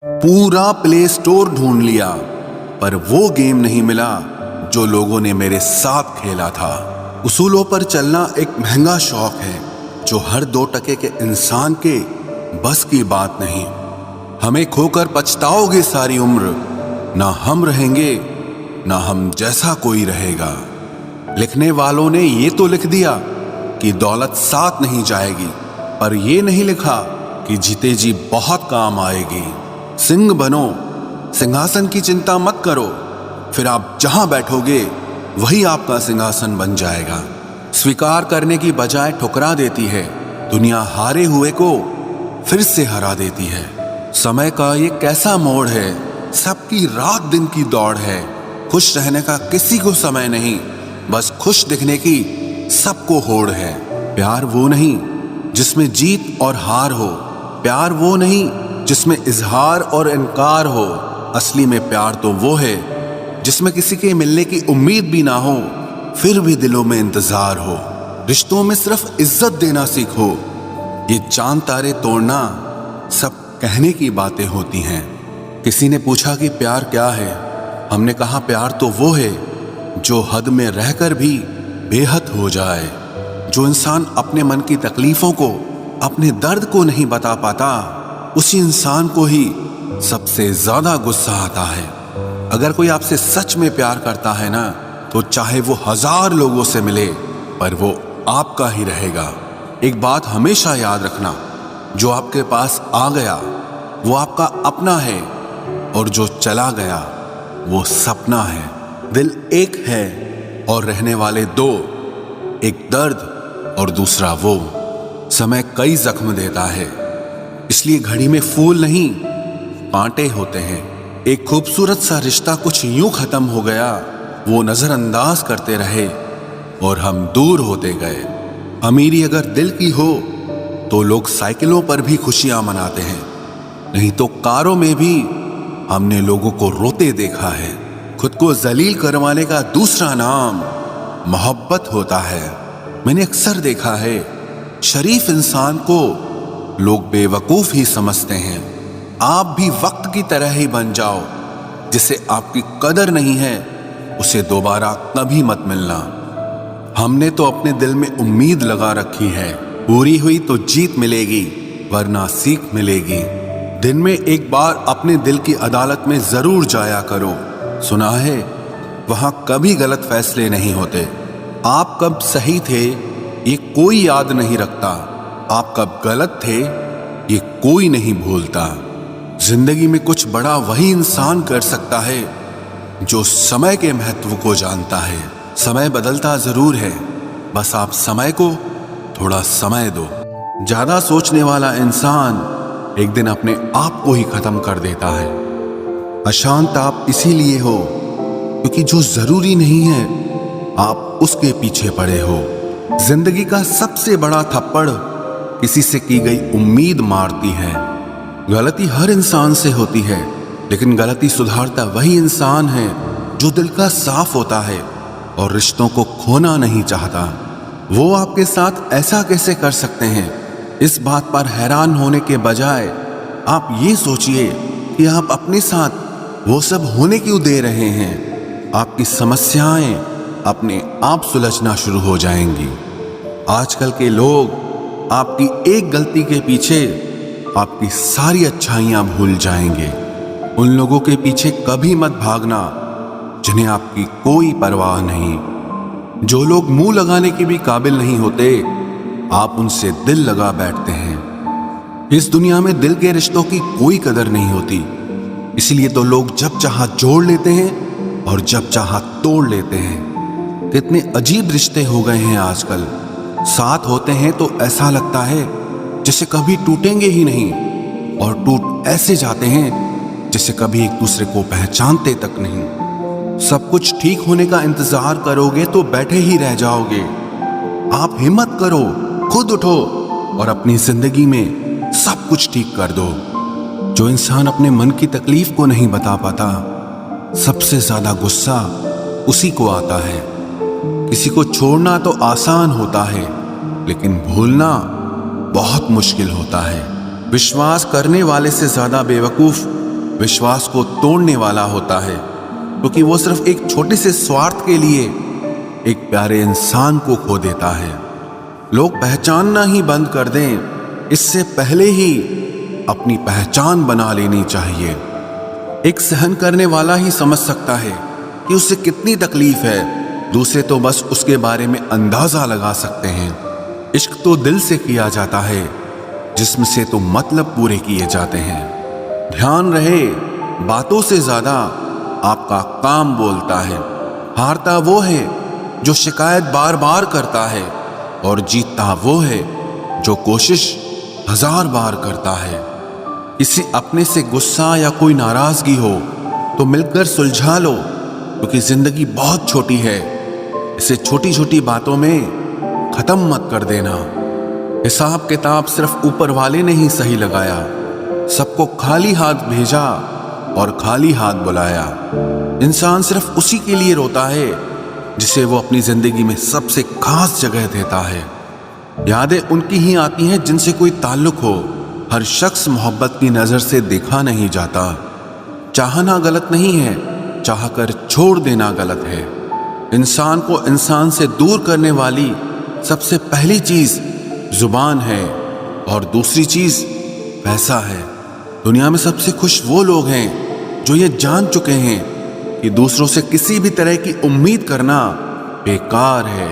पूरा play store ढूंढ लिया पर वो गेम नहीं मिला जो लोगों ने मेरे साथ खेला था। उसूलों पर चलना एक महंगा शौक है जो हर 2 टके के इंसान के बस की बात नहीं। हमें खोकर पछताओगे सारी उम्र, ना हम रहेंगे ना हम जैसा कोई रहेगा। लिखने वालों ने ये तो लिख दिया कि दौलत साथ नहीं जाएगी, पर ये नहीं लिखा कि जीते जी बहुत काम आएगी। सिंह बनो, सिंहासन की चिंता मत करो, फिर आप जहां बैठोगे वही आपका सिंहासन बन जाएगा। स्वीकार करने की बजाय ठुकरा देती है दुनिया, हारे हुए को फिर से हरा देती है। समय का ये कैसा मोड़ है, सबकी रात दिन की दौड़ है। खुश रहने का किसी को समय नहीं, बस खुश दिखने की सबको होड़ है। प्यार वो नहीं जिसमें जीत और हार हो, प्यार वो नहीं जिसमें इजहार और इनकार हो। असली में प्यार तो वो है जिसमें किसी के मिलने की उम्मीद भी ना हो, फिर भी दिलों में इंतजार हो। रिश्तों में सिर्फ इज्जत देना सीखो, ये चांद तारे तोड़ना सब कहने की बातें होती हैं। किसी ने पूछा कि प्यार क्या है, हमने कहा प्यार तो वो है जो हद में रहकर भी बेहद हो जाए। जो इंसान अपने मन की तकलीफों को, अपने दर्द को नहीं बता पाता, उसी इंसान को ही सबसे ज्यादा गुस्सा आता है। अगर कोई आपसे सच में प्यार करता है ना, तो चाहे वो 1000 लोगों से मिले पर वो आपका ही रहेगा। एक बात हमेशा याद रखना, जो आपके पास आ गया वो आपका अपना है और जो चला गया वो सपना है। दिल एक है और रहने वाले 2, एक दर्द और दूसरा वो। समय कई जख्म देता है, इसलिए घड़ी में फूल नहीं कांटे होते हैं। एक खूबसूरत सा रिश्ता कुछ यूं खत्म हो गया, वो नजरअंदाज करते रहे और हम दूर होते गए। अमीरी अगर दिल की हो तो लोग साइकिलों पर भी खुशियां मनाते हैं, नहीं तो कारों में भी हमने लोगों को रोते देखा है। खुद को जलील करवाने का दूसरा नाम मोहब्बत होता है। मैंने अक्सर देखा है शरीफ इंसान को लोग बेवकूफ ही समझते हैं। आप भी वक्त की तरह ही बन जाओ, जिसे आपकी कदर नहीं है उसे दोबारा कभी मत मिलना। हमने तो अपने दिल में उम्मीद लगा रखी है, पूरी हुई तो जीत मिलेगी वरना सीख मिलेगी। दिन में एक बार अपने दिल की अदालत में जरूर जाया करो। सुना है वहां कभी गलत फैसले नहीं होते। आप कब सही थे ये कोई याद नहीं रखता, आप कब गलत थे ये कोई नहीं भूलता। जिंदगी में कुछ बड़ा वही इंसान कर सकता है जो समय के महत्व को जानता है। समय बदलता जरूर है, बस आप समय को थोड़ा समय दो। ज्यादा सोचने वाला इंसान एक दिन अपने आप को ही खत्म कर देता है। अशांत आप इसीलिए हो क्योंकि जो जरूरी नहीं है आप उसके पीछे पड़े हो। जिंदगी का सबसे बड़ा थप्पड़ किसी से की गई उम्मीद मारती है। गलती हर इंसान से होती है, लेकिन गलती सुधारता वही इंसान है जो दिल का साफ होता है और रिश्तों को खोना नहीं चाहता। वो आपके साथ ऐसा कैसे कर सकते हैं, इस बात पर हैरान होने के बजाय आप ये सोचिए कि आप अपने साथ वो सब होने क्यों दे रहे हैं। आपकी समस्याएं अपने आप सुलझना शुरू हो जाएंगी। आजकल के लोग आपकी एक गलती के पीछे आपकी सारी अच्छाइयां भूल जाएंगे। उन लोगों के पीछे कभी मत भागना जिन्हें आपकी कोई परवाह नहीं। जो लोग मुंह लगाने के भी काबिल नहीं होते, आप उनसे दिल लगा बैठते हैं। इस दुनिया में दिल के रिश्तों की कोई कदर नहीं होती, इसलिए तो लोग जब चाहा जोड़ लेते हैं और जब चाहा तोड़ लेते हैं। कितने अजीब रिश्ते हो गए हैं आजकल। साथ होते हैं तो ऐसा लगता है जैसे कभी टूटेंगे ही नहीं, और टूट ऐसे जाते हैं जैसे कभी एक दूसरे को पहचानते तक नहीं। सब कुछ ठीक होने का इंतजार करोगे तो बैठे ही रह जाओगे। आप हिम्मत करो, खुद उठो और अपनी जिंदगी में सब कुछ ठीक कर दो। जो इंसान अपने मन की तकलीफ को नहीं बता पाता, सबसे ज्यादा गुस्सा उसी को आता है। किसी को छोड़ना तो आसान होता है, लेकिन भूलना बहुत मुश्किल होता है। विश्वास करने वाले से ज्यादा बेवकूफ विश्वास को तोड़ने वाला होता है, क्योंकि वो सिर्फ एक छोटे से स्वार्थ के लिए एक प्यारे इंसान को खो देता है। लोग पहचानना ही बंद कर दें, इससे पहले ही अपनी पहचान बना लेनी चाहिए। एक सहन करने वाला ही समझ सकता है कि उससे कितनी तकलीफ है, दूसरे तो बस उसके बारे में अंदाजा लगा सकते हैं। इश्क तो दिल से किया जाता है, जिस्म से तो मतलब पूरे किए जाते हैं। ध्यान रहे, बातों से ज्यादा आपका काम बोलता है। हारता वो है जो शिकायत बार बार करता है, और जीतता वो है जो कोशिश 1000 बार करता है। किसी अपने से गुस्सा या कोई नाराजगी हो तो मिलकर सुलझा लो, क्योंकि जिंदगी बहुत छोटी है। इसे छोटी छोटी बातों में खत्म मत कर देना। हिसाब किताब सिर्फ ऊपर वाले ने ही सही लगाया, सबको खाली हाथ भेजा और खाली हाथ बुलाया। इंसान सिर्फ उसी के लिए रोता है जिसे वो अपनी जिंदगी में सबसे खास जगह देता है। यादें उनकी ही आती हैं जिनसे कोई ताल्लुक हो। हर शख्स मोहब्बत की नजर से देखा नहीं जाता। चाहना गलत नहीं है, चाहकर छोड़ देना गलत है। इंसान को इंसान से दूर करने वाली सबसे पहली चीज जुबान है, और दूसरी चीज पैसा है। दुनिया में सबसे खुश वो लोग हैं जो ये जान चुके हैं कि दूसरों से किसी भी तरह की उम्मीद करना बेकार है।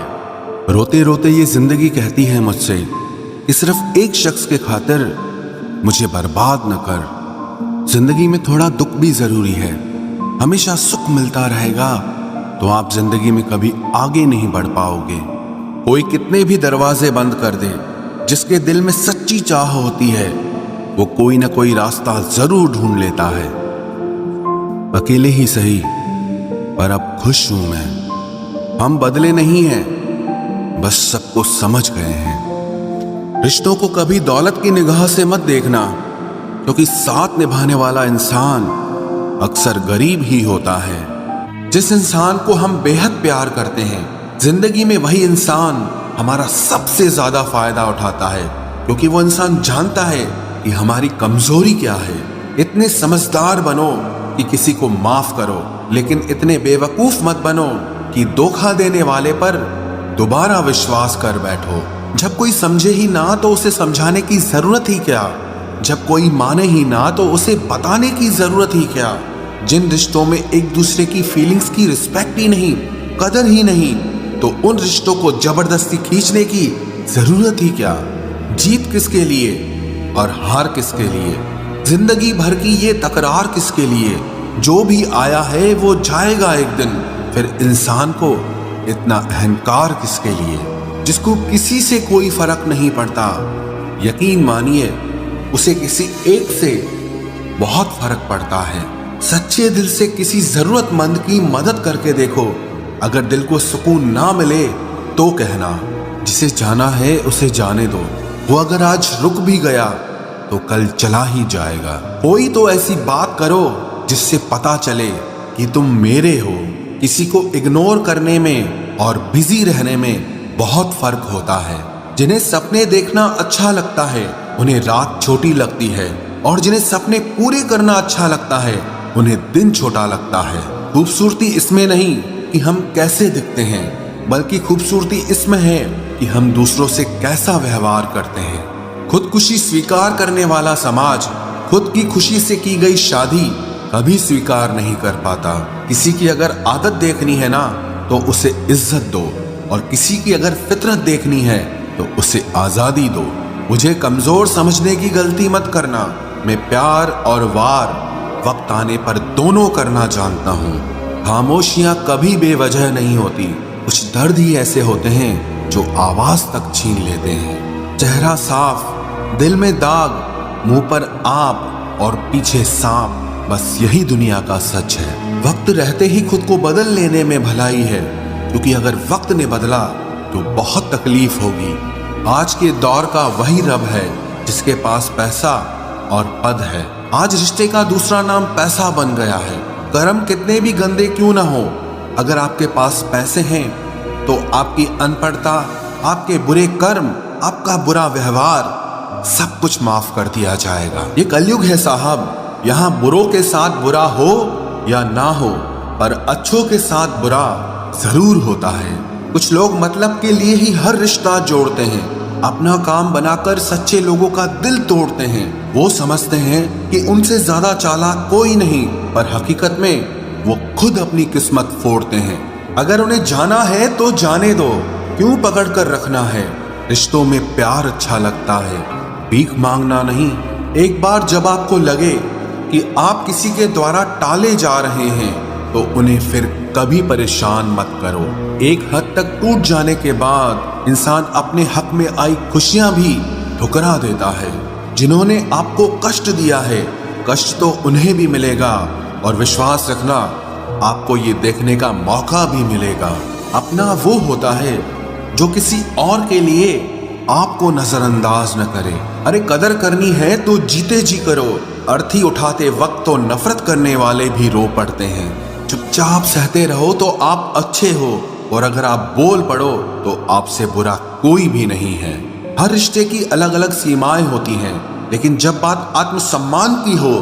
रोते रोते ये जिंदगी कहती है मुझसे कि सिर्फ एक शख्स के खातिर मुझे बर्बाद न कर। जिंदगी में थोड़ा दुख भी जरूरी है। हमेशा सुख मिलता रहेगा तो आप जिंदगी में कभी आगे नहीं बढ़ पाओगे। कोई कितने भी दरवाजे बंद कर दे, जिसके दिल में सच्ची चाह होती है वो कोई ना कोई रास्ता जरूर ढूंढ लेता है। अकेले ही सही, पर अब खुश हूं मैं। हम बदले नहीं हैं, बस सबको समझ गए हैं। रिश्तों को कभी दौलत की निगाह से मत देखना, क्योंकि साथ निभाने वाला इंसान अक्सर गरीब ही होता है। जिस इंसान को हम बेहद प्यार करते हैं, जिंदगी में वही इंसान हमारा सबसे ज्यादा फायदा उठाता है, क्योंकि वो इंसान जानता है कि हमारी कमजोरी क्या है। इतने समझदार बनो कि किसी को माफ करो, लेकिन इतने बेवकूफ मत बनो कि धोखा देने वाले पर दोबारा विश्वास कर बैठो। जब कोई समझे ही ना तो उसे समझाने की जरूरत ही क्या। जब कोई माने ही ना तो उसे बताने की जरूरत ही क्या। जिन रिश्तों में एक दूसरे की फीलिंग्स की रिस्पेक्ट ही नहीं, कदर ही नहीं, तो उन रिश्तों को जबरदस्ती खींचने की जरूरत ही क्या। जीत किसके लिए और हार किसके लिए, जिंदगी भर की ये तकरार किसके लिए। जो भी आया है वो जाएगा एक दिन। फिर इंसान को इतना अहंकार किसके लिए, जिसको किसी से कोई फर्क नहीं पड़ता। यकीन मानिए, उसे किसी एक से बहुत फर्क पड़ता है। सच्चे दिल से किसी जरूरतमंद की मदद करके देखो। अगर दिल को सुकून ना मिले तो कहना, जिसे जाना है उसे जाने दो। वो अगर आज रुक भी गया तो कल चला ही जाएगा। कोई तो ऐसी बात करो जिससे पता चले कि तुम मेरे हो। किसी को इग्नोर करने में और बिजी रहने में बहुत फर्क होता है। जिन्हें सपने देखना अच्छा लगता है उन्हें रात छोटी लगती है, और जिन्हें सपने पूरे करना अच्छा लगता है उन्हें दिन छोटा लगता है। खूबसूरती इसमें नहीं कि हम कैसे दिखते हैं, बल्कि खूबसूरती इसमें है कि हम दूसरों से कैसा व्यवहार करते हैं। खुदकुशी स्वीकार करने वाला समाज खुद की खुशी से की गई शादी कभी स्वीकार नहीं कर पाता। किसी की अगर आदत देखनी है ना तो उसे इज्जत दो, और किसी की अगर फितरत देखनी है तो उसे आजादी दो। मुझे कमजोर समझने की गलती मत करना। मैं प्यार और वार वक्त आने पर दोनों करना जानता हूँ। खामोशियां कभी बेवजह नहीं होती। कुछ दर्द ही ऐसे होते हैं जो आवाज तक छीन लेते हैं। चेहरा साफ, दिल में दाग, मुंह पर आप और पीछे सांप, बस यही दुनिया का सच है। वक्त रहते ही खुद को बदल लेने में भलाई है, क्योंकि अगर वक्त ने बदला तो बहुत तकलीफ होगी। आज के दौर का वही रब है जिसके पास पैसा और पद है। आज रिश्ते का दूसरा नाम पैसा बन गया है। कर्म कितने भी गंदे क्यों ना हो, अगर आपके पास पैसे हैं तो आपकी अनपढ़ता, आपके बुरे कर्म, आपका बुरा व्यवहार सब कुछ माफ कर दिया जाएगा। ये कलयुग है साहब, यहाँ बुरों के साथ बुरा हो या ना हो, पर अच्छों के साथ बुरा जरूर होता है। कुछ लोग मतलब के लिए ही हर रिश्ता जोड़ते हैं, अपना काम बनाकर सच्चे लोगों का दिल तोड़ते हैं। वो समझते हैं कि उनसे ज्यादा चालाक कोई नहीं, पर हकीकत में वो खुद अपनी किस्मत फोड़ते हैं। अगर उन्हें जाना है तो जाने दो, क्यों पकड़ कर रखना है। रिश्तों में प्यार अच्छा लगता है, भीख मांगना नहीं। एक बार जब आपको लगे कि आप किसी के द्वारा टाले जा रहे हैं तो उन्हें फिर कभी परेशान मत करो। एक हद तक टूट जाने के बाद इंसान अपने हक में आई खुशियां भी ठुकरा देता है। जिन्होंने आपको कष्ट दिया है, कष्ट तो उन्हें भी मिलेगा, और विश्वास रखना आपको ये देखने का मौका भी मिलेगा। अपना वो होता है जो किसी और के लिए आपको नजरअंदाज न करे। अरे कदर करनी है तो जीते जी करो। अर्थी उठाते वक्त तो नफरत करने वाले भी रो पड़ते हैं। चुपचाप सहते रहो तो आप अच्छे हो, और अगर आप बोल पड़ो तो आपसे बुरा कोई भी नहीं है। हर रिश्ते की अलग अलग सीमाएं होती हैं, लेकिन जब बात आत्मसम्मान की हो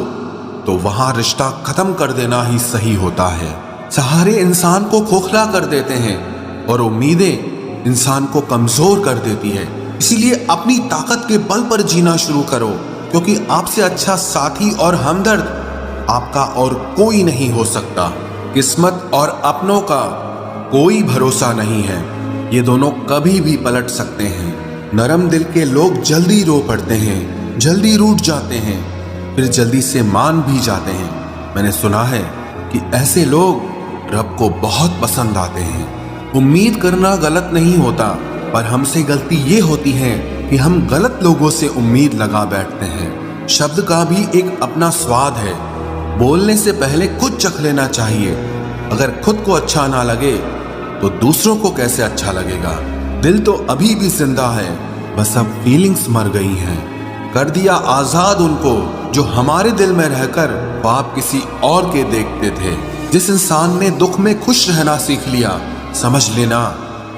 तो वहां रिश्ता खत्म कर देना ही सही होता है। सहारे इंसान को खोखला कर देते हैं और उम्मीदें इंसान को कमजोर कर देती है। इसीलिए अपनी ताकत के बल पर जीना शुरू करो, क्योंकि आपसे अच्छा साथी और हमदर्द आपका और कोई नहीं हो सकता। किस्मत और अपनों का कोई भरोसा नहीं है, ये दोनों कभी भी पलट सकते हैं। नरम दिल के लोग जल्दी रो पड़ते हैं, जल्दी रूठ जाते हैं, फिर जल्दी से मान भी जाते हैं। मैंने सुना है कि ऐसे लोग रब को बहुत पसंद आते हैं। उम्मीद करना गलत नहीं होता, पर हमसे गलती ये होती है कि हम गलत लोगों से उम्मीद लगा बैठते हैं। शब्द का भी एक अपना स्वाद है, बोलने से पहले खुद चख लेना चाहिए। अगर खुद को अच्छा ना लगे तो दूसरों को कैसे अच्छा लगेगा। दिल तो अभी भी जिंदा है, बस अब फीलिंग्स मर गई हैं। कर दिया आजाद उनको जो हमारे दिल में रहकर ख्वाब किसी और के देखते थे। जिस इंसान ने दुख में खुश रहना सीख लिया, समझ लेना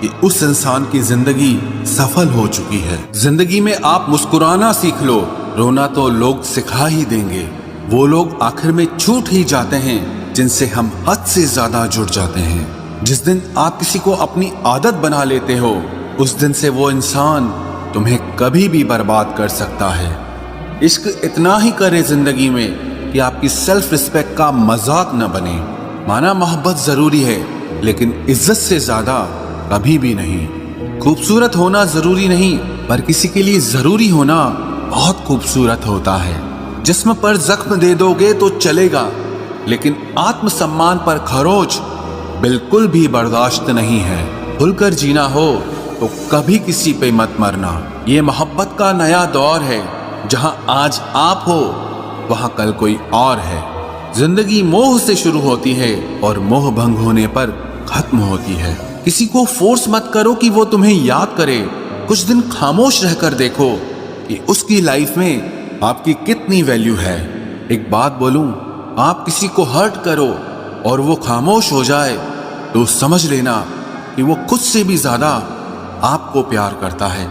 कि उस इंसान की जिंदगी सफल हो चुकी है। जिंदगी में आप मुस्कुराना सीख लो, रोना तो लोग सिखा ही देंगे। वो लोग आखिर में छूट ही जाते हैं जिनसे हम हद से ज्यादा जुड़ जाते हैं। जिस दिन आप किसी को अपनी आदत बना लेते हो, उस दिन से वो इंसान तुम्हें कभी भी बर्बाद कर सकता है। इश्क इतना ही करे जिंदगी में कि आपकी सेल्फ रिस्पेक्ट का मजाक न बने। माना मोहब्बत जरूरी है, लेकिन इज्जत से ज्यादा कभी भी नहीं। खूबसूरत होना जरूरी नहीं, पर किसी के लिए जरूरी होना बहुत खूबसूरत होता है। जिस्म पर जख्म दे दोगे तो चलेगा, लेकिन आत्मसम्मान पर खरोच बिल्कुल भी बर्दाश्त नहीं है। खुलकर जीना हो तो कभी किसी पे मत मरना। ये मोहब्बत का नया दौर है, जहां आज आप हो वहां कल कोई और है। जिंदगी मोह से शुरू होती है और मोह भंग होने पर खत्म होती है। किसी को फोर्स मत करो कि वो तुम्हें याद करे। कुछ दिन खामोश रहकर देखो कि उसकी लाइफ में आपकी कितनी वैल्यू है। एक बात बोलूं, आप किसी को हर्ट करो और वो खामोश हो जाए तो समझ लेना कि वो खुद से भी ज्यादा आपको प्यार करता है।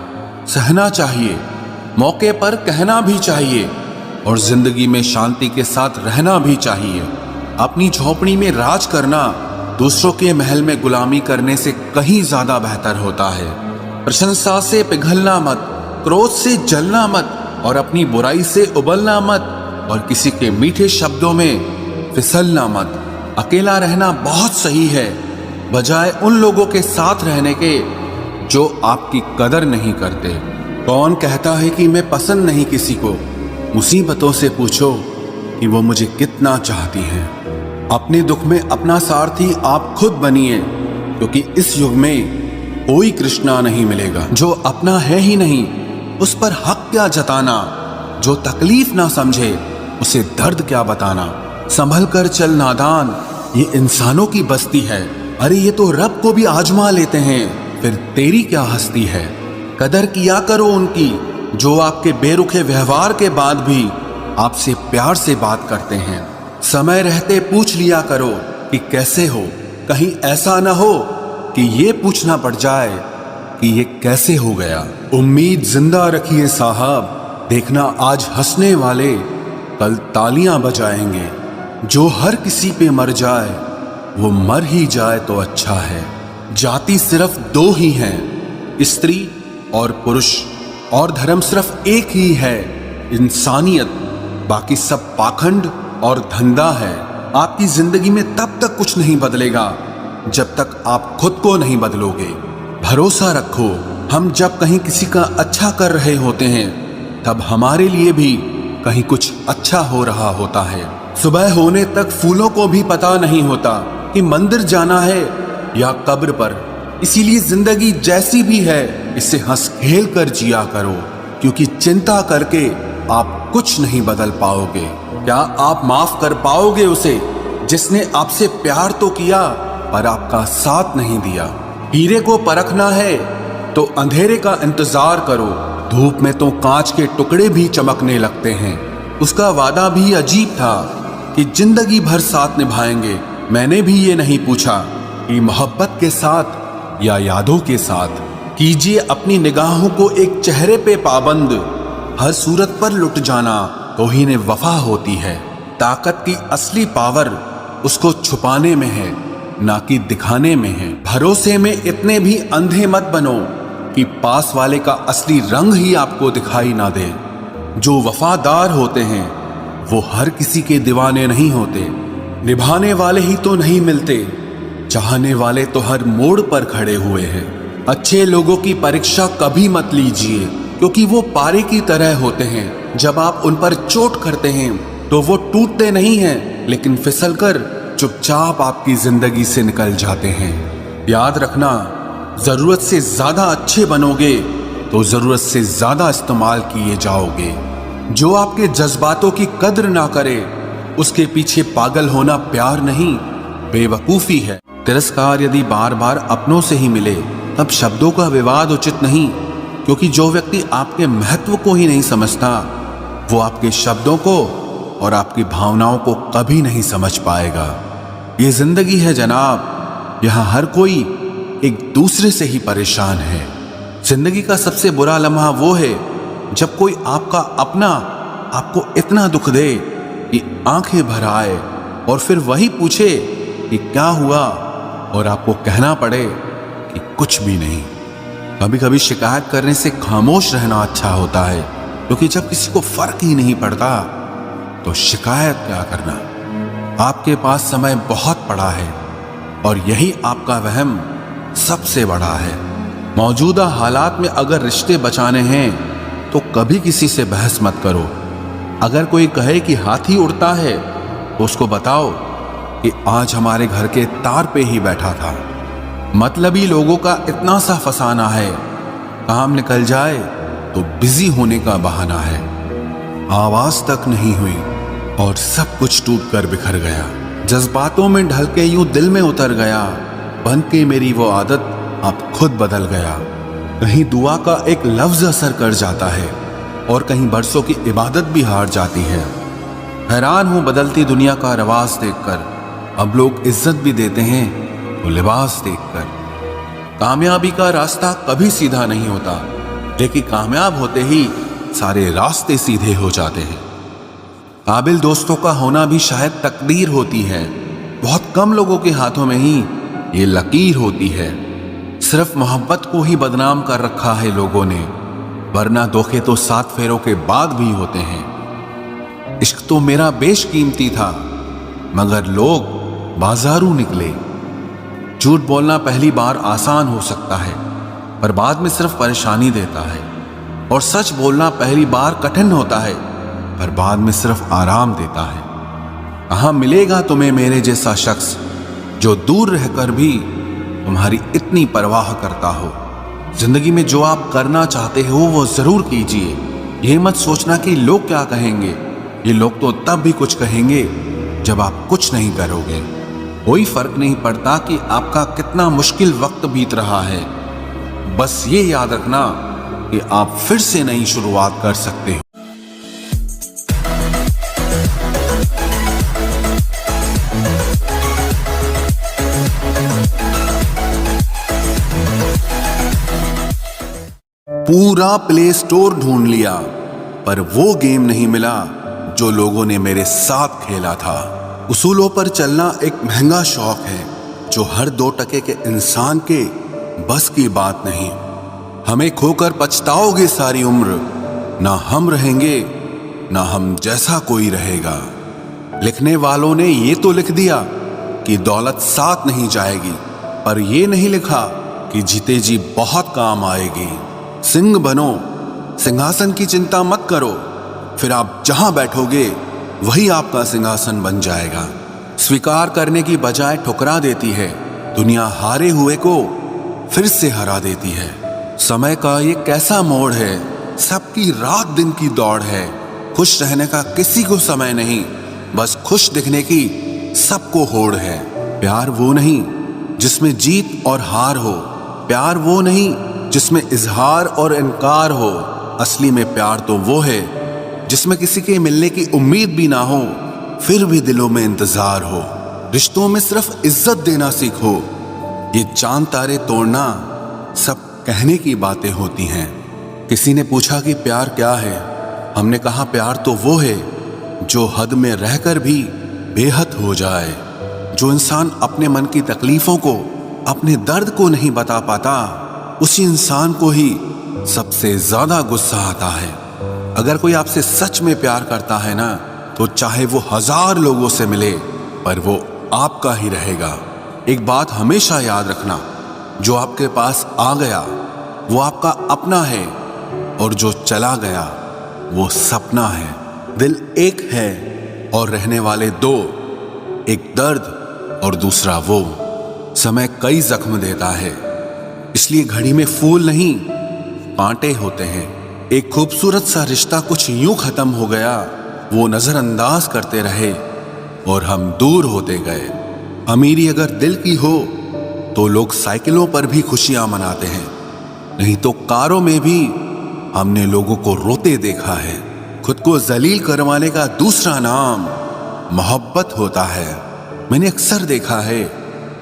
सहना चाहिए, मौके पर कहना भी चाहिए, और जिंदगी में शांति के साथ रहना भी चाहिए। अपनी झोपड़ी में राज करना दूसरों के महल में गुलामी करने से कहीं ज्यादा बेहतर होता है। प्रशंसा से पिघलना मत, क्रोध से जलना मत, और अपनी बुराई से उबलना मत, और किसी के मीठे शब्दों में फिसलना मत। अकेला रहना बहुत सही है, बजाय उन लोगों के साथ रहने के जो आपकी कदर नहीं करते। कौन कहता है कि मैं पसंद नहीं किसी को? मुसीबतों से पूछो कि वो मुझे कितना चाहती हैं। अपने दुख में अपना सारथी आप खुद बनिए, क्योंकि इस युग में कोई कृष्णा नहीं मिलेगा। जो अपना है ही नहीं, उस पर हक क्या जताना। जो तकलीफ ना समझे, उसे दर्द क्या बताना। संभल कर चल नादान, ये इंसानों की बस्ती है। अरे ये तो रब को भी आजमा लेते हैं, फिर तेरी क्या हस्ती है। कदर किया करो उनकी जो आपके बेरुखे व्यवहार के बाद भी आपसे प्यार से बात करते हैं। समय रहते पूछ लिया करो कि कैसे हो, कहीं ऐसा ना हो कि ये पूछना पड़ जाए कि ये कैसे हो गया। उम्मीद जिंदा रखिए साहब, देखना आज हंसने वाले कल तालियां बजाएंगे। जो हर किसी पे मर जाए वो मर ही जाए तो अच्छा है। जाति सिर्फ दो ही हैं, स्त्री और पुरुष, और धर्म सिर्फ एक ही है, इंसानियत। बाकी सब पाखंड और धंधा है। आपकी जिंदगी में तब तक कुछ नहीं बदलेगा जब तक आप खुद को नहीं बदलोगे। भरोसा रखो, हम जब कहीं किसी का अच्छा कर रहे होते हैं तब हमारे लिए भी कहीं कुछ अच्छा हो रहा होता है। सुबह होने तक फूलों को भी पता नहीं होता कि मंदिर जाना है या कब्र पर। इसीलिए जिंदगी जैसी भी है इसे हंस खेल कर जिया करो, क्योंकि चिंता करके आप कुछ नहीं बदल पाओगे। क्या आप माफ कर पाओगे उसे जिसने आपसे प्यार तो किया पर आपका साथ नहीं दिया? हीरे को परखना है तो अंधेरे का इंतजार करो। धूप में तो कांच के टुकड़े भी चमकने लगते हैं। उसका वादा भी अजीब था कि जिंदगी भर साथ निभाएंगे। मैंने भी ये नहीं पूछा कि मोहब्बत के साथ या यादों के साथ। कीजिए अपनी निगाहों को एक चेहरे पे पाबंद, हर सूरत पर लुट जाना तो ही ने वफा होती है। ताकत की असली पावर उसको छुपाने में है, ना कि दिखाने में है। भरोसे में इतने भी अंधे मत बनो कि पास वाले का असली रंग ही आपको दिखाई ना दे। जो वफादार होते हैं वो हर किसी के दीवाने नहीं होते। निभाने वाले ही तो नहीं मिलते, चाहने वाले तो हर मोड़ पर खड़े हुए हैं। अच्छे लोगों की परीक्षा कभी मत लीजिए, क्योंकि वो पारे की तरह होते हैं। जब आप उन पर चोट करते हैं तो वो टूटते नहीं हैं, लेकिन फिसलकर चुपचाप आपकी जिंदगी से निकल जाते हैं। याद रखना, जरूरत से ज्यादा अच्छे बनोगे तो जरूरत से ज्यादा इस्तेमाल किए जाओगे। जो आपके जज्बातों की कद्र ना करे उसके पीछे पागल होना प्यार नहीं, बेवकूफी है। तिरस्कार यदि बार बार अपनों से ही मिले तब शब्दों का विवाद उचित नहीं, क्योंकि जो व्यक्ति आपके महत्व को ही नहीं समझता वो आपके शब्दों को और आपकी भावनाओं को कभी नहीं समझ पाएगा। ये जिंदगी है जनाब, यहाँ हर कोई एक दूसरे से ही परेशान है। जिंदगी का सबसे बुरा लम्हा वो है जब कोई आपका अपना आपको इतना दुख दे कि आंखें भर आए और फिर वही पूछे कि क्या हुआ, और आपको कहना पड़े कि कुछ भी नहीं। कभी कभी शिकायत करने से खामोश रहना अच्छा होता है, क्योंकि जब किसी को फर्क ही नहीं पड़ता तो शिकायत क्या करना। आपके पास समय बहुत पड़ा है और यही आपका वहम सबसे बड़ा है। मौजूदा हालात में अगर रिश्ते बचाने हैं तो कभी किसी से बहस मत करो। अगर कोई कहे कि हाथी उड़ता है तो उसको बताओ कि आज हमारे घर के तार पे ही बैठा था। मतलबी लोगों का इतना सा फसाना है, काम निकल जाए तो बिजी होने का बहाना है। आवाज तक नहीं हुई और सब कुछ टूट कर बिखर गया। जज्बातों में ढल के यूं दिल में उतर गया, बन के मेरी वो आदत अब खुद बदल गया। कहीं दुआ का एक लफ्ज असर कर जाता है और कहीं बरसों की इबादत भी हार जाती है। हैरान हूं बदलती दुनिया का रवाज देखकर। अब लोग इज्जत भी देते हैं तो लिबास देखकर। कामयाबी का रास्ता कभी सीधा नहीं होता, लेकिन कामयाब होते ही सारे रास्ते सीधे हो जाते हैं। काबिल दोस्तों का होना भी शायद तकदीर होती है। बहुत कम लोगों के हाथों में ही ये लकीर होती है। सिर्फ मोहब्बत को ही बदनाम कर रखा है लोगों ने, वरना धोखे तो 7 फेरों के बाद भी होते हैं। इश्क तो मेरा बेशकीमती था, मगर लोग बाजारू निकले। झूठ बोलना पहली बार आसान हो सकता है, पर बाद में सिर्फ परेशानी देता है। और सच बोलना पहली बार कठिन होता है, पर बाद में सिर्फ आराम देता है। कहाँ मिलेगा तुम्हें मेरे जैसा शख्स जो दूर रहकर भी तुम्हारी इतनी परवाह करता हो। जिंदगी में जो आप करना चाहते हो वो जरूर कीजिए। ये मत सोचना कि लोग क्या कहेंगे। ये लोग तो तब भी कुछ कहेंगे जब आप कुछ नहीं करोगे। कोई फर्क नहीं पड़ता कि आपका कितना मुश्किल वक्त बीत रहा है। बस ये याद रखना कि आप फिर से नई शुरुआत कर सकते हो। पूरा प्ले स्टोर ढूंढ लिया पर वो गेम नहीं मिला जो लोगों ने मेरे साथ खेला था। उसूलों पर चलना एक महंगा शौक है जो हर 2 टके के इंसान के बस की बात नहीं। हमें खोकर पछताओगे सारी उम्र, ना हम रहेंगे ना हम जैसा कोई रहेगा। लिखने वालों ने ये तो लिख दिया कि दौलत साथ नहीं जाएगी, पर ये नहीं लिखा कि जीते जी बहुत काम आएगी। सिंह बनो, सिंहासन की चिंता मत करो, फिर आप जहां बैठोगे वही आपका सिंहासन बन जाएगा। स्वीकार करने की बजाय ठुकरा देती है दुनिया, हारे हुए को फिर से हरा देती है। समय का ये कैसा मोड़ है, सबकी रात दिन की दौड़ है। खुश रहने का किसी को समय नहीं, बस खुश दिखने की सबको होड़ है। प्यार वो नहीं जिसमें जीत और हार हो, प्यार वो नहीं जिसमें इजहार और इनकार हो। असली में प्यार तो वो है जिसमें किसी के मिलने की उम्मीद भी ना हो, फिर भी दिलों में इंतजार हो। रिश्तों में सिर्फ इज्जत देना सीखो। ये चांद तारे तोड़ना सब कहने की बातें होती हैं। किसी ने पूछा कि प्यार क्या है, हमने कहा प्यार तो वो है जो हद में रहकर भी बेहद हो जाए। जो इंसान अपने मन की तकलीफों को, अपने दर्द को नहीं बता पाता, उसी इंसान को ही सबसे ज्यादा गुस्सा आता है। अगर कोई आपसे सच में प्यार करता है ना, तो चाहे वो 1000 लोगों से मिले, पर वो आपका ही रहेगा। एक बात हमेशा याद रखना, जो आपके पास आ गया वो आपका अपना है, और जो चला गया वो सपना है। दिल एक है और रहने वाले 2, एक दर्द और दूसरा वो। समय कई जख्म देता है, इसलिए घड़ी में फूल नहीं कांटे होते हैं। एक खूबसूरत सा रिश्ता कुछ यूं खत्म हो गया, वो नजरअंदाज करते रहे और हम दूर होते गए। अमीरी अगर दिल की हो तो लोग साइकिलों पर भी खुशियां मनाते हैं, नहीं तो कारों में भी हमने लोगों को रोते देखा है। खुद को जलील करवाने का दूसरा नाम मोहब्बत होता है। मैंने अक्सर देखा है,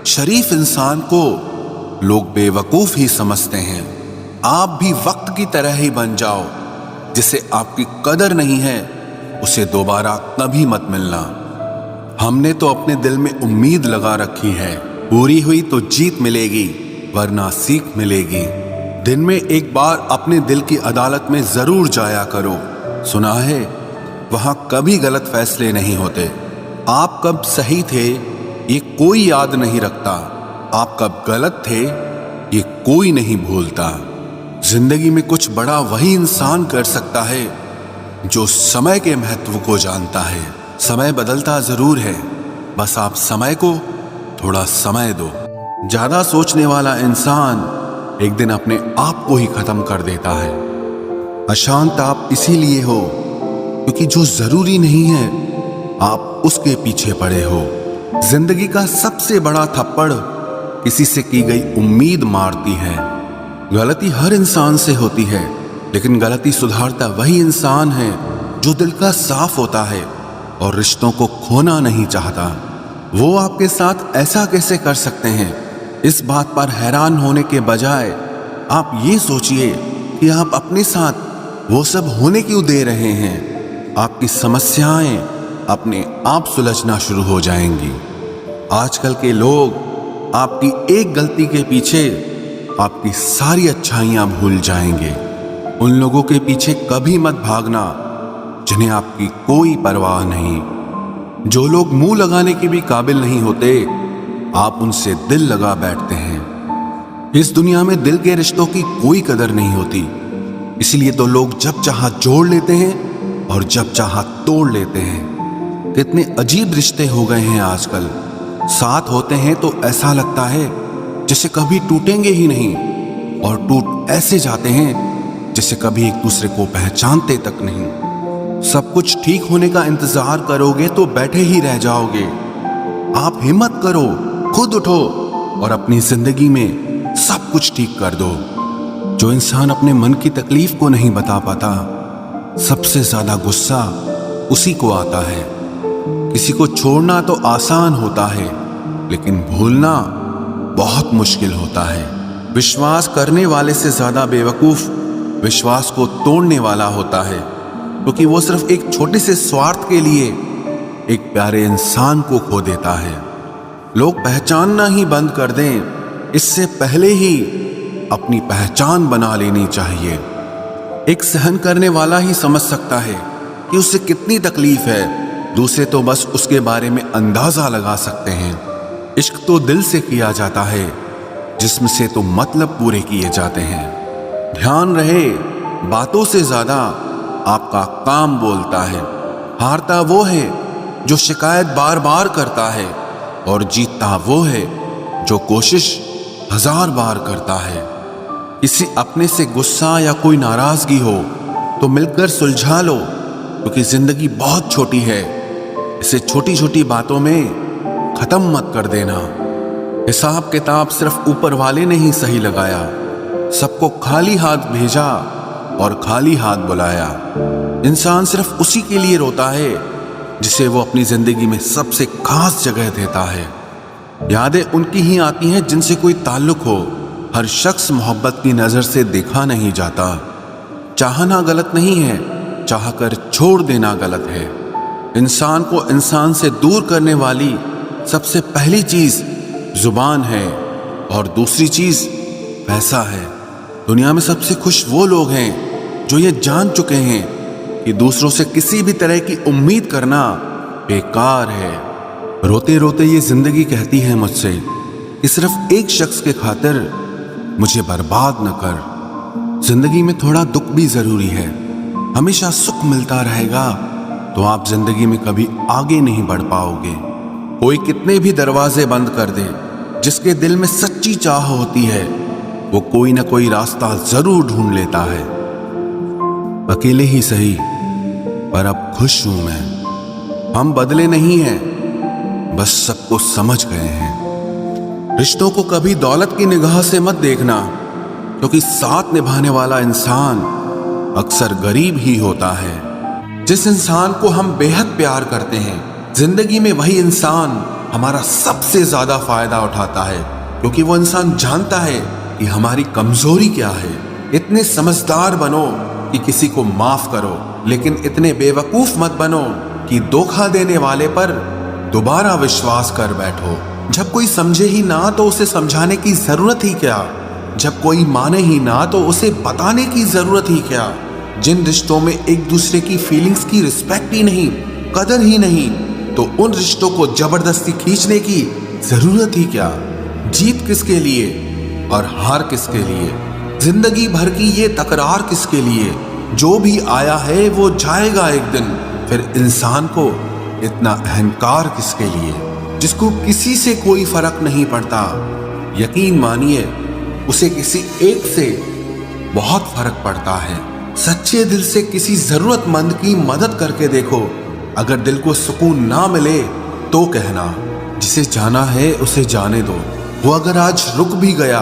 शरीफ इंसान को लोग बेवकूफ ही समझते हैं। आप भी वक्त की तरह ही बन जाओ, जिसे आपकी कदर नहीं है उसे दोबारा कभी मत मिलना। हमने तो अपने दिल में उम्मीद लगा रखी है, पूरी हुई तो जीत मिलेगी वरना सीख मिलेगी। दिन में एक बार अपने दिल की अदालत में जरूर जाया करो। सुना है वहां कभी गलत फैसले नहीं होते। आप कब सही थे ये कोई याद नहीं रखता, आप कब गलत थे ये कोई नहीं भूलता। जिंदगी में कुछ बड़ा वही इंसान कर सकता है जो समय के महत्व को जानता है। समय बदलता जरूर है, बस आप समय को थोड़ा समय दो। ज्यादा सोचने वाला इंसान एक दिन अपने आप को ही खत्म कर देता है। अशांत आप इसीलिए हो क्योंकि जो जरूरी नहीं है आप उसके पीछे पड़े हो। जिंदगी का सबसे बड़ा थप्पड़ किसी से की गई उम्मीद मारती है। गलती हर इंसान से होती है, लेकिन गलती सुधारता वही इंसान है जो दिल का साफ होता है और रिश्तों को खोना नहीं चाहता। वो आपके साथ ऐसा कैसे कर सकते हैं, इस बात पर हैरान होने के बजाय आप ये सोचिए कि आप अपने साथ वो सब होने क्यों दे रहे हैं। आपकी समस्याएं अपने आप सुलझना शुरू हो जाएंगी। आजकल के लोग आपकी एक गलती के पीछे आपकी सारी अच्छाइयां भूल जाएंगे। उन लोगों के पीछे कभी मत भागना जिन्हें आपकी कोई परवाह नहीं। जो लोग मुंह लगाने के भी काबिल नहीं होते, आप उनसे दिल लगा बैठते हैं। इस दुनिया में दिल के रिश्तों की कोई कदर नहीं होती, इसलिए तो लोग जब चाहा जोड़ लेते हैं और जब चाहा तोड़ लेते हैं। कितने अजीब रिश्ते हो गए हैं आजकल। साथ होते हैं तो ऐसा लगता है जैसे कभी टूटेंगे ही नहीं, और टूट ऐसे जाते हैं जैसे कभी एक दूसरे को पहचानते तक नहीं। सब कुछ ठीक होने का इंतजार करोगे तो बैठे ही रह जाओगे। आप हिम्मत करो, खुद उठो और अपनी जिंदगी में सब कुछ ठीक कर दो। जो इंसान अपने मन की तकलीफ को नहीं बता पाता, सबसे ज्यादा गुस्सा उसी को आता है। किसी को छोड़ना तो आसान होता है, लेकिन भूलना बहुत मुश्किल होता है। विश्वास करने वाले से ज्यादा बेवकूफ विश्वास को तोड़ने वाला होता है। क्योंकि वो सिर्फ एक छोटे से स्वार्थ के लिए एक प्यारे इंसान को खो देता है। लोग पहचानना ही बंद कर दें, इससे पहले ही अपनी पहचान बना लेनी चाहिए। एक सहन करने वाला ही समझ सकता है कि उसे कितनी तकलीफ है, दूसरे तो बस उसके बारे में अंदाजा लगा सकते हैं। इश्क तो दिल से किया जाता है, जिस्म से तो मतलब पूरे किए जाते हैं। ध्यान रहे, बातों से ज्यादा आपका काम बोलता है। हारता वो है जो शिकायत बार बार करता है, और जीतता वो है जो कोशिश 1000 बार करता है। किसी अपने से गुस्सा या कोई नाराजगी हो तो मिलकर सुलझा लो, क्योंकि जिंदगी बहुत छोटी है। इसे छोटी छोटी बातों में खत्म मत कर देना। हिसाब किताब सिर्फ ऊपर वाले ने ही सही लगाया, सबको खाली हाथ भेजा और खाली हाथ बुलाया। इंसान सिर्फ उसी के लिए रोता है जिसे वो अपनी जिंदगी में सबसे खास जगह देता है। यादें उनकी ही आती हैं जिनसे कोई ताल्लुक हो। हर शख्स मोहब्बत की नजर से देखा नहीं जाता। चाहना गलत नहीं है, चाहकर छोड़ देना गलत है। इंसान को इंसान से दूर करने वाली सबसे पहली चीज जुबान है, और दूसरी चीज पैसा है। दुनिया में सबसे खुश वो लोग हैं जो ये जान चुके हैं कि दूसरों से किसी भी तरह की उम्मीद करना बेकार है। रोते रोते ये जिंदगी कहती है मुझसे कि सिर्फ एक शख्स के खातिर मुझे बर्बाद न कर। जिंदगी में थोड़ा दुख भी जरूरी है। हमेशा सुख मिलता रहेगा तो आप जिंदगी में कभी आगे नहीं बढ़ पाओगे। कोई कितने भी दरवाजे बंद कर दे, जिसके दिल में सच्ची चाह होती है वो कोई ना कोई रास्ता जरूर ढूंढ लेता है। अकेले ही सही, पर अब खुश हूं मैं। हम बदले नहीं हैं, बस सबको समझ गए हैं। रिश्तों को कभी दौलत की निगाह से मत देखना, क्योंकि साथ निभाने वाला इंसान अक्सर गरीब ही होता है। जिस इंसान को हम बेहद प्यार करते हैं, जिंदगी में वही इंसान हमारा सबसे ज्यादा फायदा उठाता है, क्योंकि वो इंसान जानता है कि हमारी कमजोरी क्या है। इतने समझदार बनो कि किसी को माफ करो, लेकिन इतने बेवकूफ मत बनो कि धोखा देने वाले पर दोबारा विश्वास कर बैठो। जब कोई समझे ही ना तो उसे समझाने की जरूरत ही क्या। जब कोई माने ही ना तो उसे बताने की जरूरत ही क्या। जिन रिश्तों में एक दूसरे की फीलिंग्स की रिस्पेक्ट ही नहीं, कदर ही नहीं, तो उन रिश्तों को जबरदस्ती खींचने की जरूरत ही क्या। जीत किसके लिए और हार किसके लिए, जिंदगी भर की ये तकरार किसके लिए। जो भी आया है वो जाएगा एक दिन, फिर इंसान को इतना अहंकार किसके लिए, जिसको किसी से कोई फर्क नहीं पड़ता। यकीन मानिए, उसे किसी एक से बहुत फर्क पड़ता है। सच्चे दिल से किसी जरूरतमंद की मदद करके देखो। अगर दिल को सुकून ना मिले तो कहना, जिसे जाना है उसे जाने दो। वो अगर आज रुक भी गया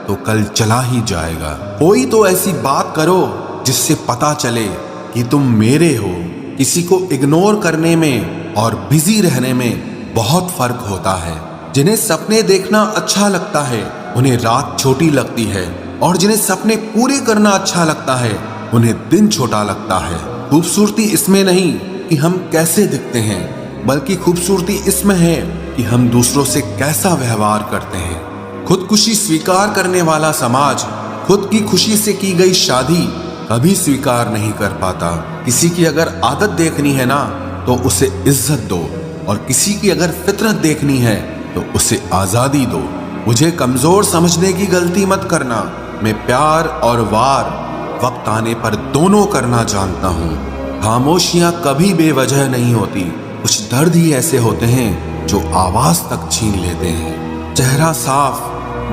तो कल चला ही जाएगा। कोई तो ऐसी बात करो जिससे पता चले कि तुम मेरे हो। किसी को इग्नोर करने में और बिजी रहने में बहुत फर्क होता है। जिन्हें सपने देखना अच्छा लगता है उन्हें रात छोटी लगती है, और जिन्हें सपने पूरे करना अच्छा लगता है उन्हें दिन छोटा लगता है। खूबसूरती इसमें नहीं कि हम कैसे दिखते हैं, बल्कि खूबसूरती इसमें है कि हम दूसरों से कैसा व्यवहार करते हैं। खुदकुशी स्वीकार करने वाला समाज खुद की खुशी से की गई शादी कभी स्वीकार नहीं कर पाता। किसी की अगर आदत देखनी है ना तो उसे इज्जत दो, और किसी की अगर फितरत देखनी है तो उसे आजादी दो। मुझे कमजोर समझने की गलती मत करना। मैं प्यार और वार वक्त आने पर दोनों करना जानता हूँ। खामोशियां कभी बेवजह नहीं होती। कुछ दर्द ही ऐसे होते हैं जो आवाज तक छीन लेते हैं। चेहरा साफ,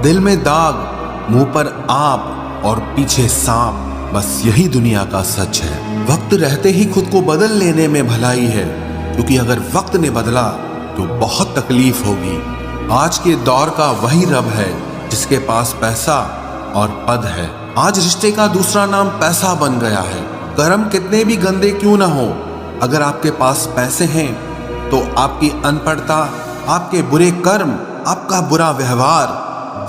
दिल में दाग, मुंह पर आप और पीछे सांप, बस यही दुनिया का सच है। वक्त रहते ही खुद को बदल लेने में भलाई है, क्योंकि अगर वक्त ने बदला तो बहुत तकलीफ होगी। आज के दौर का वही रब है जिसके पास पैसा और पद है। आज रिश्ते का दूसरा नाम पैसा बन गया है। कर्म कितने भी गंदे क्यों ना हो, अगर आपके पास पैसे हैं तो आपकी अनपढ़ता, आपके बुरे कर्म, आपका बुरा व्यवहार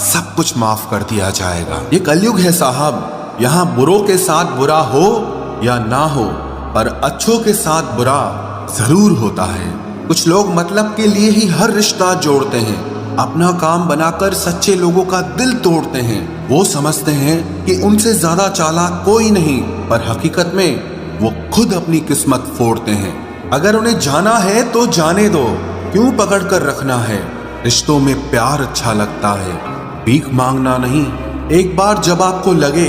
सब कुछ माफ कर दिया जाएगा। ये कलयुग है साहब, यहाँ बुरों के साथ बुरा हो या ना हो, पर अच्छों के साथ बुरा जरूर होता है। कुछ लोग मतलब के लिए ही हर रिश्ता जोड़ते हैं, अपना काम बनाकर सच्चे लोगों का दिल तोड़ते हैं। वो समझते हैं कि उनसे ज्यादा चालाक कोई नहीं, पर हकीकत में वो खुद अपनी किस्मत फोड़ते हैं। अगर उन्हें जाना है तो जाने दो, क्यों पकड़ कर रखना है। रिश्तों में प्यार अच्छा लगता है, भीख मांगना नहीं। एक बार जब आपको लगे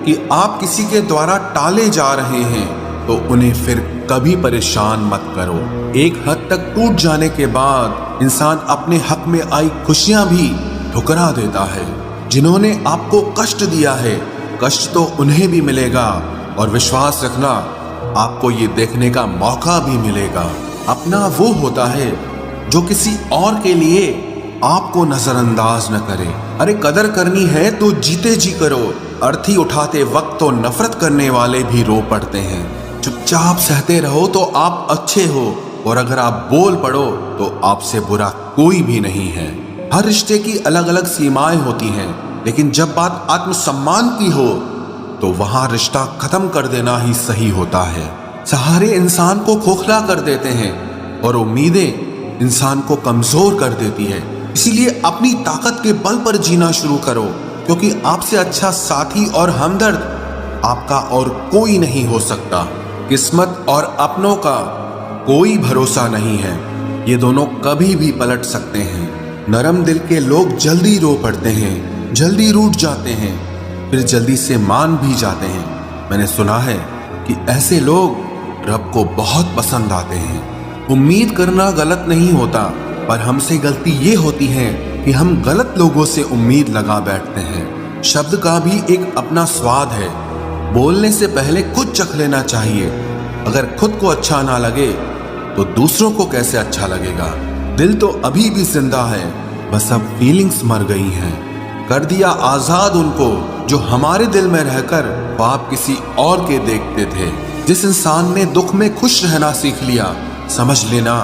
कि आप किसी के द्वारा टाले जा रहे हैं तो उन्हें फिर कभी परेशान मत करो। एक हद तक टूट जाने के बाद इंसान अपने हक में आई खुशियां भी ठुकरा देता है। जिन्होंने आपको कष्ट दिया है, कष्ट तो उन्हें भी मिलेगा, और विश्वास रखना आपको ये देखने का मौका भी मिलेगा। अपना वो होता है जो किसी और के लिए आपको नजरअंदाज न करे। अरे कदर करनी है तो जीते जी करो। अर्थी उठाते वक्त तो नफरत करने वाले भी रो पड़ते हैं। चुपचाप सहते रहो तो आप अच्छे हो, और अगर आप बोल पड़ो तो आपसे बुरा कोई भी नहीं है। हर रिश्ते की अलग अलग सीमाएं होती हैं, लेकिन जब बात आत्मसम्मान की हो तो वहां रिश्ता खत्म कर देना ही सही होता है। सहारे इंसान को खोखला कर देते हैं और उम्मीदें इंसान को कमजोर कर देती है। इसीलिए अपनी ताकत के बल पर जीना शुरू करो, क्योंकि आपसे अच्छा साथी और हमदर्द आपका और कोई नहीं हो सकता। किस्मत और अपनों का कोई भरोसा नहीं है, ये दोनों कभी भी पलट सकते हैं। नरम दिल के लोग जल्दी रो पड़ते हैं, जल्दी रूठ जाते हैं, फिर जल्दी से मान भी जाते हैं। मैंने सुना है कि ऐसे लोग रब को बहुत पसंद आते हैं। उम्मीद करना गलत नहीं होता, पर हमसे गलती ये होती है कि हम गलत लोगों से उम्मीद लगा बैठते हैं। शब्द का भी एक अपना स्वाद है, बोलने से पहले खुद चख लेना चाहिए। अगर खुद को अच्छा ना लगे तो दूसरों को कैसे अच्छा लगेगा। दिल तो अभी भी जिंदा है, बस अब फीलिंग्स मर गई हैं। कर दिया आजाद उनको जो हमारे दिल में रहकर ख्वाब किसी और के देखते थे। जिस इंसान ने दुख में खुश रहना सीख लिया, समझ लेना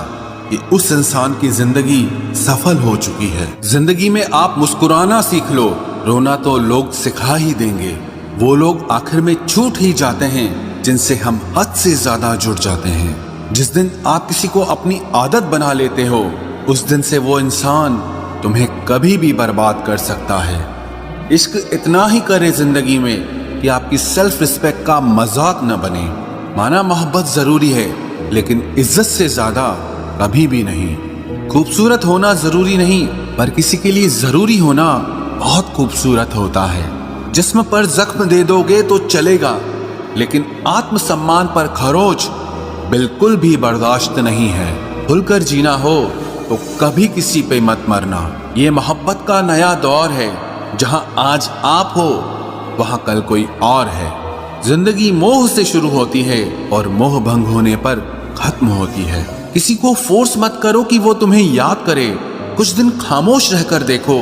कि उस इंसान की जिंदगी सफल हो चुकी है। जिंदगी में आप मुस्कुराना सीख लो, रोना तो लोग सिखा ही देंगे। वो लोग आखिर में छूट ही जाते हैं जिनसे हम हद से ज्यादा जुड़ जाते हैं। जिस दिन आप किसी को अपनी आदत बना लेते हो, उस दिन से वो इंसान तुम्हें कभी भी बर्बाद कर सकता है। इश्क इतना ही करे जिंदगी में कि आपकी सेल्फ रिस्पेक्ट का मजाक न बने। माना मोहब्बत जरूरी है, लेकिन इज्जत से ज्यादा कभी भी नहीं। खूबसूरत होना जरूरी नहीं, पर किसी के लिए जरूरी होना बहुत खूबसूरत होता है। जिस्म पर जख्म दे दोगे तो चलेगा, लेकिन आत्मसम्मान पर खरोच बिल्कुल भी बर्दाश्त नहीं है। खुलकर जीना हो तो कभी किसी पे मत मरना। ये मोहब्बत का नया दौर है, जहां आज आप हो वहां कल कोई और है। जिंदगी मोह से शुरू होती है और मोह भंग होने पर खत्म होती है। किसी को फोर्स मत करो कि वो तुम्हें याद करे। कुछ दिन खामोश रहकर देखो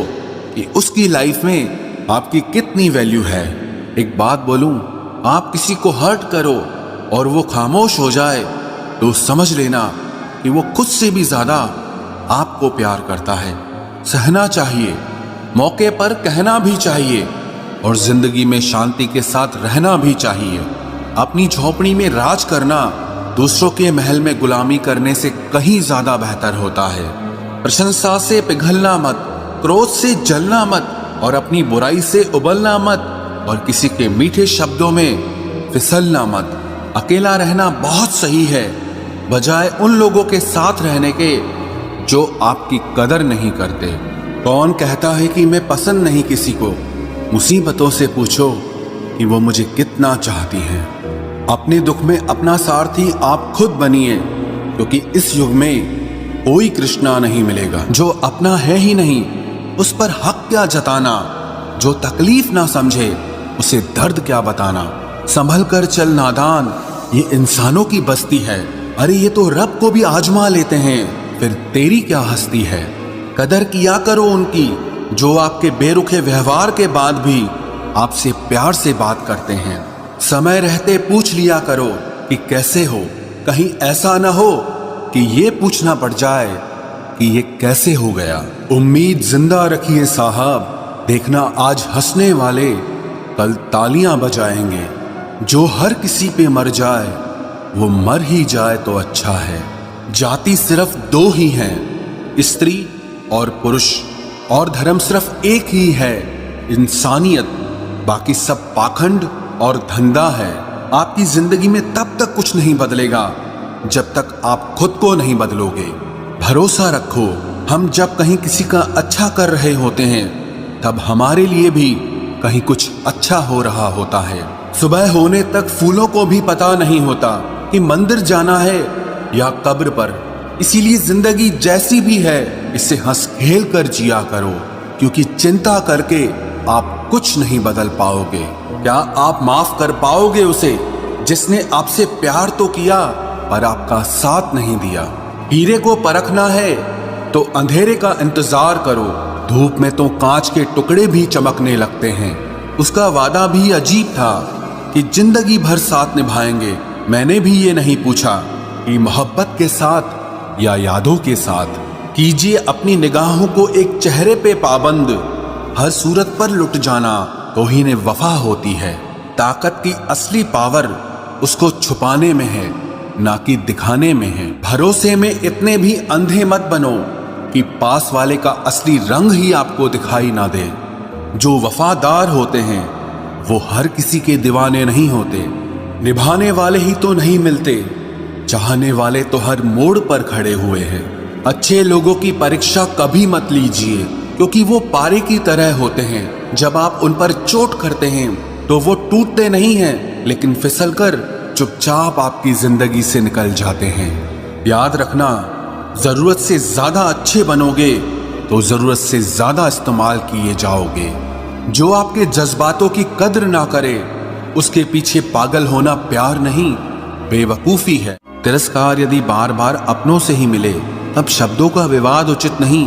कि उसकी लाइफ में आपकी कितनी वैल्यू है। एक बात बोलूं, आप किसी को हर्ट करो और वो खामोश हो जाए तो समझ लेना कि वो खुद से भी ज्यादा आपको प्यार करता है। सहना चाहिए, मौके पर कहना भी चाहिए, और जिंदगी में शांति के साथ रहना भी चाहिए। अपनी झोपड़ी में राज करना दूसरों के महल में गुलामी करने से कहीं ज्यादा बेहतर होता है। प्रशंसा से पिघलना मत, क्रोध से जलना मत, और अपनी बुराई से उबलना मत, और किसी के मीठे शब्दों में फिसलना मत। अकेला रहना बहुत सही है, बजाय उन लोगों के साथ रहने के जो आपकी कदर नहीं करते। कौन कहता है कि मैं पसंद नहीं किसी को? मुसीबतों से पूछो कि वो मुझे कितना चाहती हैं। अपने दुख में अपना सारथी आप खुद बनिए, क्योंकि इस युग में कोई कृष्णा नहीं मिलेगा। जो अपना है ही नहीं, उस पर हक क्या जताना। जो तकलीफ ना समझे, उसे दर्द क्या बताना। संभल कर चल नादान, ये इंसानों की बस्ती है। अरे ये तो रब को भी आजमा लेते हैं, फिर तेरी क्या हस्ती है। कदर किया करो उनकी जो आपके बेरुखे व्यवहार के बाद भी आपसे प्यार से बात करते हैं। समय रहते पूछ लिया करो कि कैसे हो, कहीं ऐसा न हो कि ये पूछना पड़ जाए कि ये कैसे हो गया। उम्मीद जिंदा रखिए साहब, देखना आज हंसने वाले कल तालियां बजाएंगे। जो हर किसी पे मर जाए वो मर ही जाए तो अच्छा है। जाति सिर्फ दो ही हैं, स्त्री और पुरुष, और धर्म सिर्फ एक ही है, इंसानियत। बाकी सब पाखंड और धंधा है। आपकी जिंदगी में तब तक कुछ नहीं बदलेगा जब तक आप खुद को नहीं बदलोगे। भरोसा रखो, हम जब कहीं किसी का अच्छा कर रहे होते हैं तब हमारे लिए भी कहीं कुछ अच्छा हो रहा होता है। सुबह होने तक फूलों को भी पता नहीं होता कि मंदिर जाना है या कब्र पर। इसीलिए जिंदगी जैसी भी है इसे हंस खेल कर जिया करो, क्योंकि चिंता करके आप कुछ नहीं बदल पाओगे। क्या आप माफ कर पाओगे उसे जिसने आपसे प्यार तो किया पर आपका साथ नहीं दिया? हीरे को परखना है तो अंधेरे का इंतजार करो, धूप में तो कांच के टुकड़े भी चमकने लगते हैं। उसका वादा भी अजीब था कि जिंदगी भर साथ निभाएंगे। मैंने भी ये नहीं पूछा कि मोहब्बत के साथ या यादों के साथ। कीजिए अपनी निगाहों को एक चेहरे पे पाबंद, हर सूरत पर लुट जाना तौहीन वफा होती है। ताकत की असली पावर उसको छुपाने में है, ना कि दिखाने में है। भरोसे में इतने भी अंधे मत बनो कि पास वाले का असली रंग ही आपको दिखाई ना दे। जो वफादार होते हैं वो हर किसी के दीवाने नहीं होते। निभाने वाले ही तो नहीं मिलते, चाहने वाले तो हर मोड़ पर खड़े हुए हैं। अच्छे लोगों की परीक्षा कभी मत लीजिए, क्योंकि वो पारे की तरह होते हैं। जब आप उन पर चोट करते हैं तो वो टूटते नहीं हैं, लेकिन फिसलकर चुपचाप आपकी जिंदगी से निकल जाते हैं। याद रखना, जरूरत से ज्यादा अच्छे बनोगे तो जरूरत से ज्यादा इस्तेमाल किए जाओगे। जो आपके जज्बातों की कद्र ना करे उसके पीछे पागल होना प्यार नहीं, बेवकूफी है। तिरस्कार यदि बार बार अपनों से ही मिले तब शब्दों का विवाद उचित नहीं,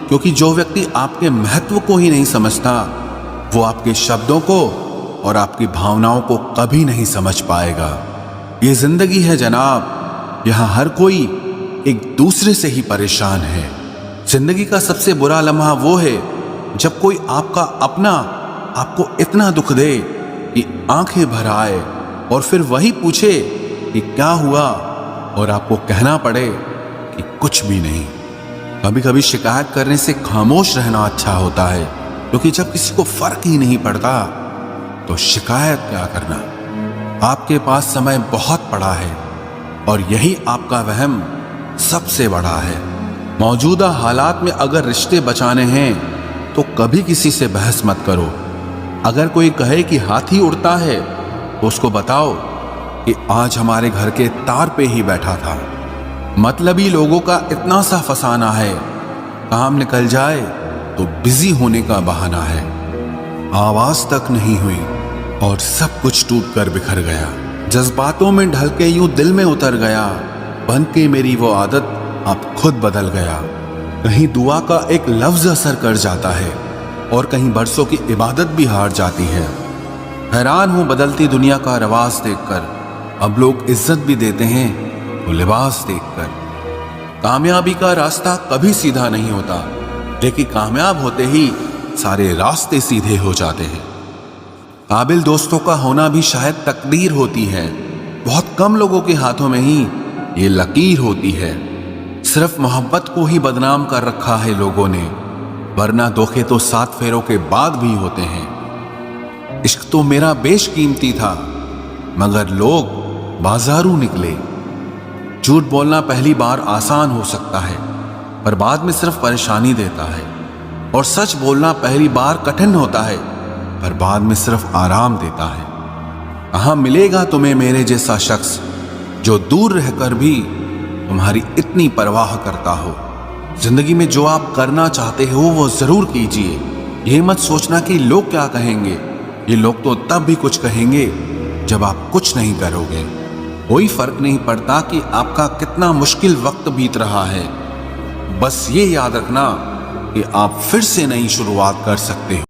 क्योंकि जो व्यक्ति आपके महत्व को ही नहीं समझता वो आपके शब्दों को और आपकी भावनाओं को कभी नहीं समझ पाएगा। ये जिंदगी है जनाब, यहाँ हर कोई एक दूसरे से ही परेशान है। जिंदगी का सबसे बुरा लम्हा वो है जब कोई आपका अपना आपको इतना दुख दे कि आंखें भर आए और फिर वही पूछे कि क्या हुआ, और आपको कहना पड़े कि कुछ भी नहीं। कभी कभी शिकायत करने से खामोश रहना अच्छा होता है, क्योंकि जब किसी को फर्क ही नहीं पड़ता तो शिकायत क्या करना। आपके पास समय बहुत पड़ा है और यही आपका वहम सबसे बड़ा है। मौजूदा हालात में अगर रिश्ते बचाने हैं तो कभी किसी से बहस मत करो। अगर कोई कहे कि हाथी उड़ता है तो उसको बताओ कि आज हमारे घर के तार पे ही बैठा था। मतलबी लोगों का इतना सा फसाना है, काम निकल जाए तो बिजी होने का बहाना है। आवाज तक नहीं हुई और सब कुछ टूट कर बिखर गया। जज्बातों में ढल के यूं दिल में उतर गया, बन के मेरी वो आदत अब खुद बदल गया। कहीं दुआ का एक लफ्ज असर कर जाता है और कहीं बरसों की इबादत भी हार जाती है। हैरान हूं बदलती दुनिया का रवाज देखकर, अब लोग इज्जत भी देते हैं तो लिबास देखकर। कामयाबी का रास्ता कभी सीधा नहीं होता, लेकिन कामयाब होते ही सारे रास्ते सीधे हो जाते हैं। काबिल दोस्तों का होना भी शायद तकदीर होती है। बहुत कम लोगों के हाथों में ही ये लकीर होती है। सिर्फ मोहब्बत को ही बदनाम कर रखा है लोगों ने, वरना धोखे तो 7 फेरों के बाद भी होते हैं। इश्क तो मेरा बेशकीमती था, मगर लोग बाजारू निकले। झूठ बोलना पहली बार आसान हो सकता है, पर बाद में सिर्फ परेशानी देता है। और सच बोलना पहली बार कठिन होता है, पर बाद में सिर्फ आराम देता है। कहाँ मिलेगा तुम्हें मेरे जैसा शख्स जो दूर रहकर भी तुम्हारी इतनी परवाह करता हो। जिंदगी में जो आप करना चाहते हो वो जरूर कीजिए। ये मत सोचना कि लोग क्या कहेंगे। ये लोग तो तब भी कुछ कहेंगे जब आप कुछ नहीं करोगे। कोई फर्क नहीं पड़ता कि आपका कितना मुश्किल वक्त बीत रहा है, बस ये याद रखना कि आप फिर से नई शुरुआत कर सकते हो।